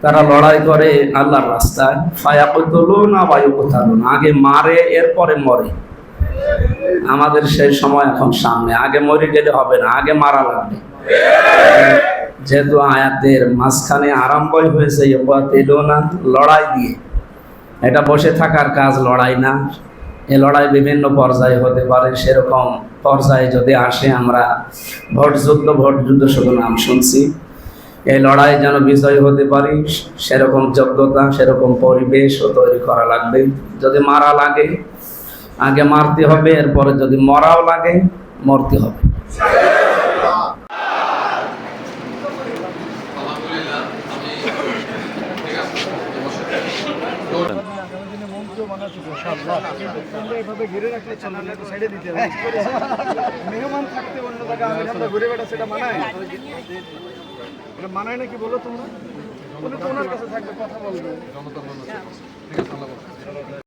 তারা লড়াই করে আল্লাহর রাস্তায়, ফায়াকুতুলুনা ওয়া ইউকতালুনা, আগে মারে এরপরে মরে। আমাদের সেই সময় এখন সামনে, আগে মরে গেলে হবে না, আগে মারা লাগবে। যেহেতু আয়াতের মাঝখানে আরম্ভই হয়েছে ইউকাতিলুনা, লড়াই দিয়ে, এটা বসে থাকার কাজ লড়াই না। এ লড়াই বিভিন্ন পর্যায়ে হতে পারে, সেরকম পর্যায়ে যদি আসে, আমরা ভোট যুদ্ধ শুধু নাম শুনছি। এই লড়াই যেন বিজয় হতে পারি, সেরকম যোগ্যতা, সেরকম পরিবেশও তৈরি করা লাগবে। যদি মারা লাগে আগে মারতে হবে, এরপরে যদি মরাও লাগে মরতে হবে। মেহমান থাকতে অন্য জায়গায় ঘুরে বেড়া, সেটা মানায় নাকি বলো তোমরা? ওনার কাছে থাকবে, কথা বলবে।